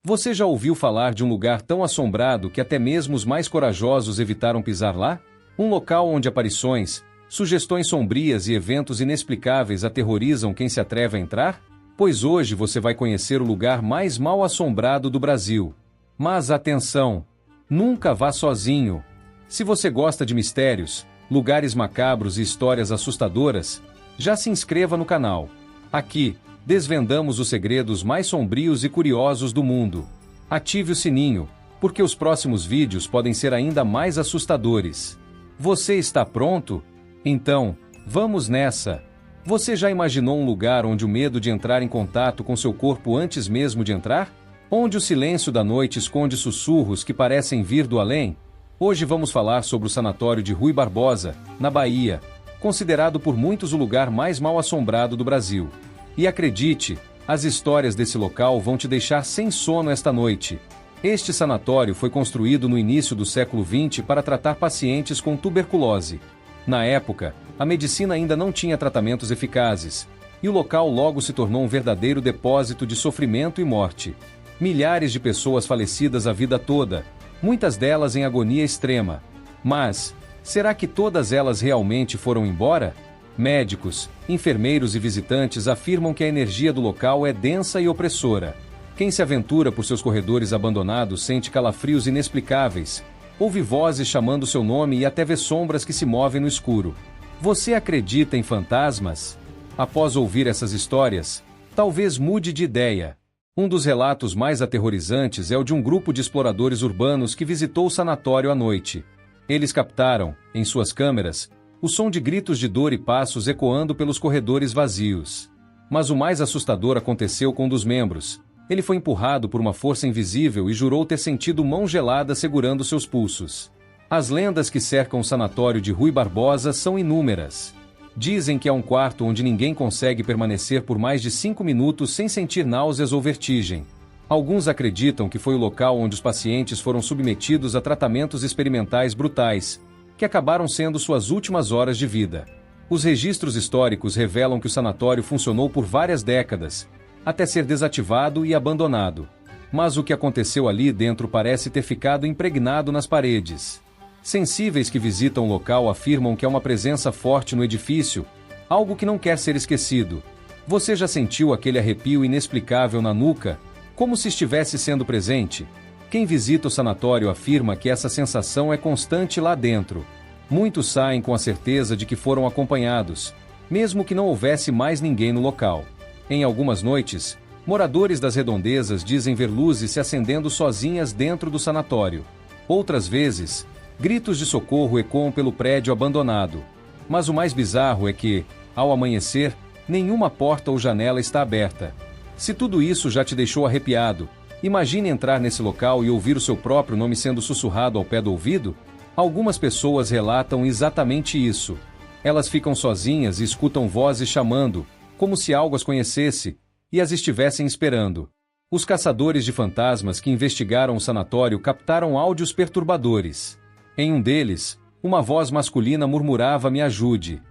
Você já ouviu falar de um lugar tão assombrado que até mesmo os mais corajosos evitaram pisar lá? Um local onde aparições, sugestões sombrias e eventos inexplicáveis aterrorizam quem se atreve a entrar? Pois hoje você vai conhecer o lugar mais mal assombrado do Brasil. Mas atenção! Nunca vá sozinho! Se você gosta de mistérios, lugares macabros e histórias assustadoras, já se inscreva no canal. Aqui, desvendamos os segredos mais sombrios e curiosos do mundo. Ative o sininho, porque os próximos vídeos podem ser ainda mais assustadores. Você está pronto? Então, vamos nessa! Você já imaginou um lugar onde o medo de entrar em contato com seu corpo antes mesmo de entrar? Onde o silêncio da noite esconde sussurros que parecem vir do além? Hoje vamos falar sobre o sanatório de Ruy Barbosa, na Bahia, considerado por muitos o lugar mais mal assombrado do Brasil. E acredite, as histórias desse local vão te deixar sem sono esta noite. Este sanatório foi construído no início do século XX para tratar pacientes com tuberculose. Na época, a medicina ainda não tinha tratamentos eficazes, e o local logo se tornou um verdadeiro depósito de sofrimento e morte. Milhares de pessoas falecidas a vida toda, muitas delas em agonia extrema. Mas, será que todas elas realmente foram embora? Médicos, enfermeiros e visitantes afirmam que a energia do local é densa e opressora. Quem se aventura por seus corredores abandonados sente calafrios inexplicáveis, ouve vozes chamando seu nome e até vê sombras que se movem no escuro. Você acredita em fantasmas? Após ouvir essas histórias, talvez mude de ideia. Um dos relatos mais aterrorizantes é o de um grupo de exploradores urbanos que visitou o sanatório à noite. Eles captaram, em suas câmeras, o som de gritos de dor e passos ecoando pelos corredores vazios. Mas o mais assustador aconteceu com um dos membros. Ele foi empurrado por uma força invisível e jurou ter sentido mão gelada segurando seus pulsos. As lendas que cercam o sanatório de Ruy Barbosa são inúmeras. Dizem que é um quarto onde ninguém consegue permanecer por mais de 5 minutos sem sentir náuseas ou vertigem. Alguns acreditam que foi o local onde os pacientes foram submetidos a tratamentos experimentais brutais, que acabaram sendo suas últimas horas de vida. Os registros históricos revelam que o sanatório funcionou por várias décadas, até ser desativado e abandonado. Mas o que aconteceu ali dentro parece ter ficado impregnado nas paredes. Sensíveis que visitam o local afirmam que há uma presença forte no edifício, algo que não quer ser esquecido. Você já sentiu aquele arrepio inexplicável na nuca, como se estivesse sendo presente? Quem visita o sanatório afirma que essa sensação é constante lá dentro. Muitos saem com a certeza de que foram acompanhados, mesmo que não houvesse mais ninguém no local. Em algumas noites, moradores das redondezas dizem ver luzes se acendendo sozinhas dentro do sanatório. Outras vezes, gritos de socorro ecoam pelo prédio abandonado. Mas o mais bizarro é que, ao amanhecer, nenhuma porta ou janela está aberta. Se tudo isso já te deixou arrepiado, imagine entrar nesse local e ouvir o seu próprio nome sendo sussurrado ao pé do ouvido? Algumas pessoas relatam exatamente isso. Elas ficam sozinhas e escutam vozes chamando, como se algo as conhecesse, e as estivessem esperando. Os caçadores de fantasmas que investigaram o sanatório captaram áudios perturbadores. Em um deles, uma voz masculina murmurava "me ajude".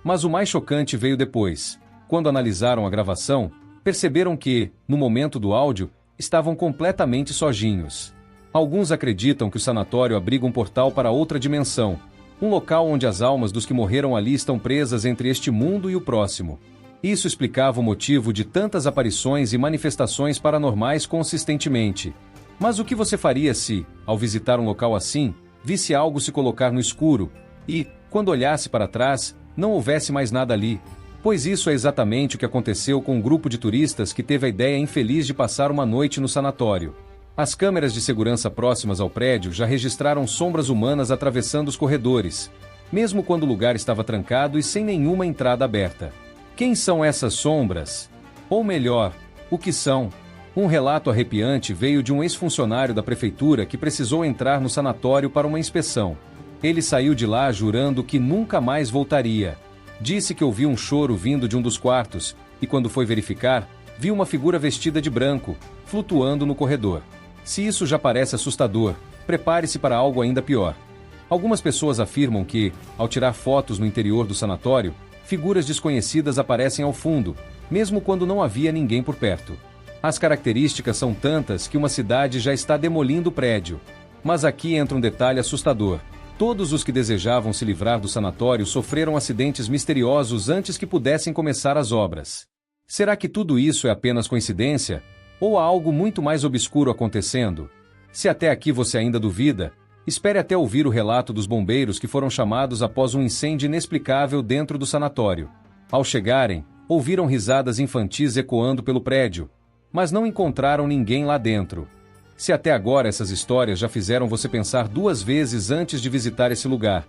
Mas o mais chocante veio depois. Quando analisaram a gravação, perceberam que, no momento do áudio, estavam completamente sozinhos. Alguns acreditam que o sanatório abriga um portal para outra dimensão, um local onde as almas dos que morreram ali estão presas entre este mundo e o próximo. Isso explicava o motivo de tantas aparições e manifestações paranormais consistentemente. Mas o que você faria se, ao visitar um local assim, visse algo se colocar no escuro e, quando olhasse para trás, não houvesse mais nada ali? Pois isso é exatamente o que aconteceu com um grupo de turistas que teve a ideia infeliz de passar uma noite no sanatório. As câmeras de segurança próximas ao prédio já registraram sombras humanas atravessando os corredores, mesmo quando o lugar estava trancado e sem nenhuma entrada aberta. Quem são essas sombras? Ou melhor, o que são? Um relato arrepiante veio de um ex-funcionário da prefeitura que precisou entrar no sanatório para uma inspeção. Ele saiu de lá jurando que nunca mais voltaria. Disse que ouviu um choro vindo de um dos quartos, e quando foi verificar, viu uma figura vestida de branco, flutuando no corredor. Se isso já parece assustador, prepare-se para algo ainda pior. Algumas pessoas afirmam que, ao tirar fotos no interior do sanatório, figuras desconhecidas aparecem ao fundo, mesmo quando não havia ninguém por perto. As características são tantas que uma cidade já está demolindo o prédio. Mas aqui entra um detalhe assustador. Todos os que desejavam se livrar do sanatório sofreram acidentes misteriosos antes que pudessem começar as obras. Será que tudo isso é apenas coincidência? Ou há algo muito mais obscuro acontecendo? Se até aqui você ainda duvida, espere até ouvir o relato dos bombeiros que foram chamados após um incêndio inexplicável dentro do sanatório. Ao chegarem, ouviram risadas infantis ecoando pelo prédio, mas não encontraram ninguém lá dentro. Se até agora essas histórias já fizeram você pensar 2 vezes antes de visitar esse lugar,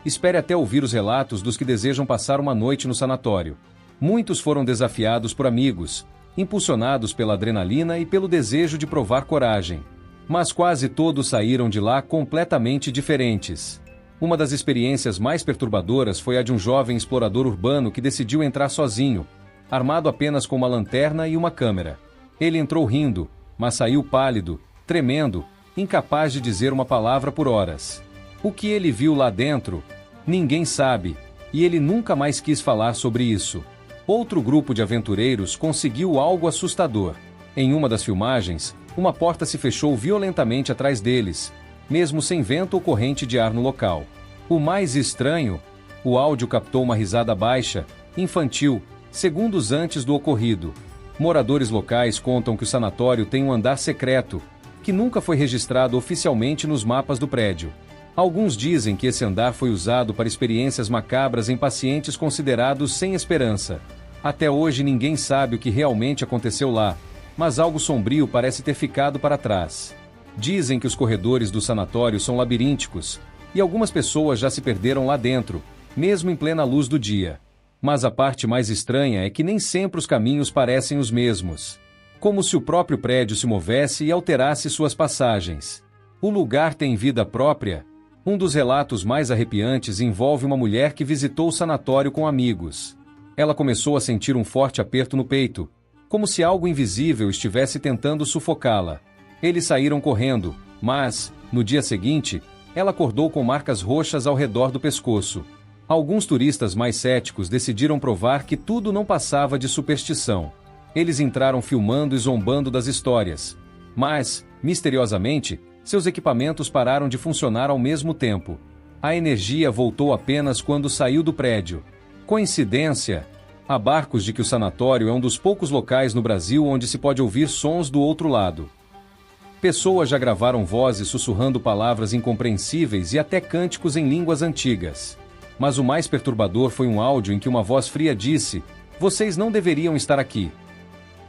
espere até ouvir os relatos dos que desejam passar uma noite no sanatório. Muitos foram desafiados por amigos, impulsionados pela adrenalina e pelo desejo de provar coragem. Mas quase todos saíram de lá completamente diferentes. Uma das experiências mais perturbadoras foi a de um jovem explorador urbano que decidiu entrar sozinho, armado apenas com uma lanterna e uma câmera. Ele entrou rindo, mas saiu pálido, tremendo, incapaz de dizer uma palavra por horas. O que ele viu lá dentro? Ninguém sabe, e ele nunca mais quis falar sobre isso. Outro grupo de aventureiros conseguiu algo assustador. Em uma das filmagens, uma porta se fechou violentamente atrás deles, mesmo sem vento ou corrente de ar no local. O mais estranho, o áudio captou uma risada baixa, infantil, segundos antes do ocorrido. Moradores locais contam que o sanatório tem um andar secreto, que nunca foi registrado oficialmente nos mapas do prédio. Alguns dizem que esse andar foi usado para experiências macabras em pacientes considerados sem esperança. Até hoje ninguém sabe o que realmente aconteceu lá, mas algo sombrio parece ter ficado para trás. Dizem que os corredores do sanatório são labirínticos, e algumas pessoas já se perderam lá dentro, mesmo em plena luz do dia. Mas a parte mais estranha é que nem sempre os caminhos parecem os mesmos. Como se o próprio prédio se movesse e alterasse suas passagens. O lugar tem vida própria? Um dos relatos mais arrepiantes envolve uma mulher que visitou o sanatório com amigos. Ela começou a sentir um forte aperto no peito, como se algo invisível estivesse tentando sufocá-la. Eles saíram correndo, mas, no dia seguinte, ela acordou com marcas roxas ao redor do pescoço. Alguns turistas mais céticos decidiram provar que tudo não passava de superstição. Eles entraram filmando e zombando das histórias. Mas, misteriosamente, seus equipamentos pararam de funcionar ao mesmo tempo. A energia voltou apenas quando saiu do prédio. Coincidência? Há barcos de que o sanatório é um dos poucos locais no Brasil onde se pode ouvir sons do outro lado. Pessoas já gravaram vozes sussurrando palavras incompreensíveis e até cânticos em línguas antigas. Mas o mais perturbador foi um áudio em que uma voz fria disse: "Vocês não deveriam estar aqui."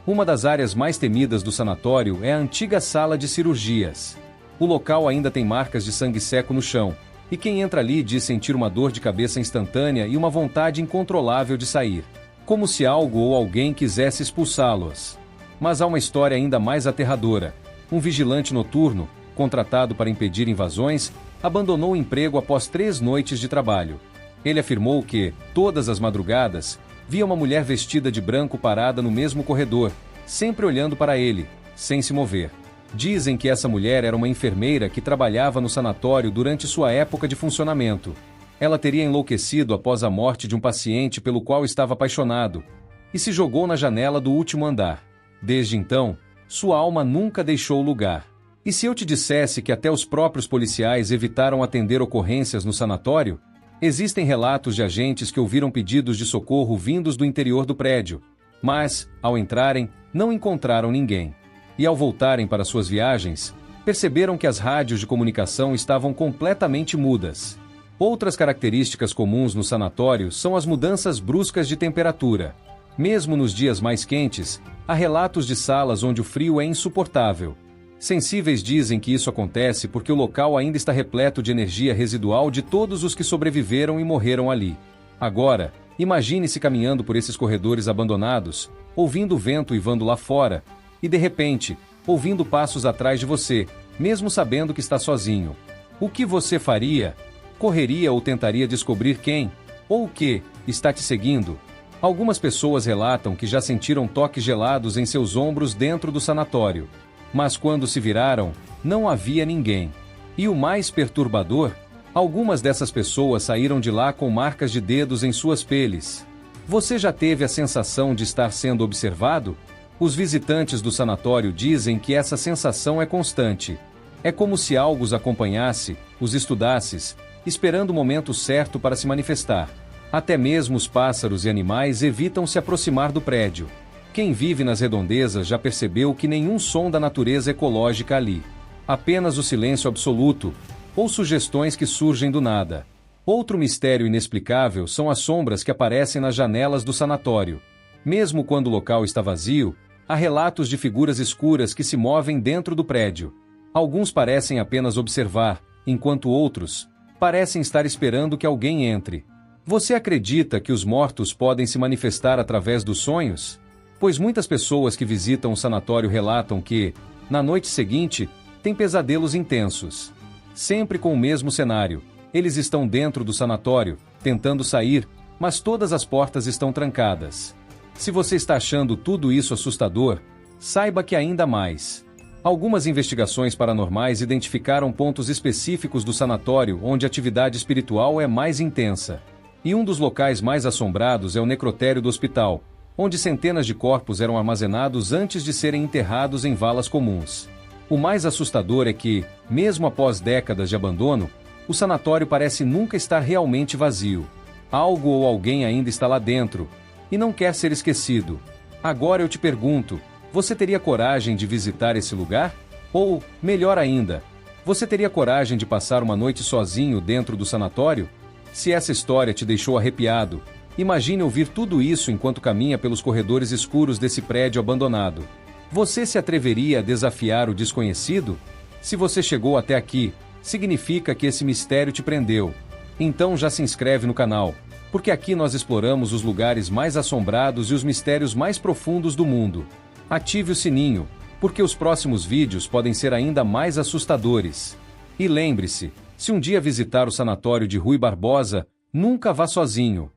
Uma das áreas mais temidas do sanatório é a antiga sala de cirurgias. O local ainda tem marcas de sangue seco no chão, e quem entra ali diz sentir uma dor de cabeça instantânea e uma vontade incontrolável de sair, como se algo ou alguém quisesse expulsá-los. Mas há uma história ainda mais aterradora. Um vigilante noturno, contratado para impedir invasões, abandonou o emprego após 3 noites de trabalho. Ele afirmou que, todas as madrugadas, via uma mulher vestida de branco parada no mesmo corredor, sempre olhando para ele, sem se mover. Dizem que essa mulher era uma enfermeira que trabalhava no sanatório durante sua época de funcionamento. Ela teria enlouquecido após a morte de um paciente pelo qual estava apaixonado, e se jogou na janela do último andar. Desde então, sua alma nunca deixou o lugar. E se eu te dissesse que até os próprios policiais evitaram atender ocorrências no sanatório? Existem relatos de agentes que ouviram pedidos de socorro vindos do interior do prédio, mas, ao entrarem, não encontraram ninguém. E ao voltarem para suas viagens, perceberam que as rádios de comunicação estavam completamente mudas. Outras características comuns no sanatório são as mudanças bruscas de temperatura. Mesmo nos dias mais quentes, há relatos de salas onde o frio é insuportável. Sensíveis dizem que isso acontece porque o local ainda está repleto de energia residual de todos os que sobreviveram e morreram ali. Agora, imagine-se caminhando por esses corredores abandonados, ouvindo o vento uivando lá fora, e de repente, ouvindo passos atrás de você, mesmo sabendo que está sozinho. O que você faria? Correria ou tentaria descobrir quem, ou o que, está te seguindo? Algumas pessoas relatam que já sentiram toques gelados em seus ombros dentro do sanatório. Mas quando se viraram, não havia ninguém. E o mais perturbador? Algumas dessas pessoas saíram de lá com marcas de dedos em suas peles. Você já teve a sensação de estar sendo observado? Os visitantes do sanatório dizem que essa sensação é constante. É como se algo os acompanhasse, os estudasse, esperando o momento certo para se manifestar. Até mesmo os pássaros e animais evitam se aproximar do prédio. Quem vive nas redondezas já percebeu que nenhum som da natureza ecológica ali. Apenas o silêncio absoluto, ou sugestões que surgem do nada. Outro mistério inexplicável são as sombras que aparecem nas janelas do sanatório. Mesmo quando o local está vazio, há relatos de figuras escuras que se movem dentro do prédio. Alguns parecem apenas observar, enquanto outros parecem estar esperando que alguém entre. Você acredita que os mortos podem se manifestar através dos sonhos? Pois muitas pessoas que visitam o sanatório relatam que, na noite seguinte, têm pesadelos intensos. Sempre com o mesmo cenário. Eles estão dentro do sanatório, tentando sair, mas todas as portas estão trancadas. Se você está achando tudo isso assustador, saiba que ainda mais. Algumas investigações paranormais identificaram pontos específicos do sanatório onde a atividade espiritual é mais intensa. E um dos locais mais assombrados é o necrotério do hospital, onde centenas de corpos eram armazenados antes de serem enterrados em valas comuns. O mais assustador é que, mesmo após décadas de abandono, o sanatório parece nunca estar realmente vazio. Algo ou alguém ainda está lá dentro, e não quer ser esquecido. Agora eu te pergunto, você teria coragem de visitar esse lugar? Ou, melhor ainda, você teria coragem de passar uma noite sozinho dentro do sanatório? Se essa história te deixou arrepiado, imagine ouvir tudo isso enquanto caminha pelos corredores escuros desse prédio abandonado. Você se atreveria a desafiar o desconhecido? Se você chegou até aqui, significa que esse mistério te prendeu. Então já se inscreve no canal, porque aqui nós exploramos os lugares mais assombrados e os mistérios mais profundos do mundo. Ative o sininho, porque os próximos vídeos podem ser ainda mais assustadores. E lembre-se, se um dia visitar o sanatório de Rui Barbosa, nunca vá sozinho.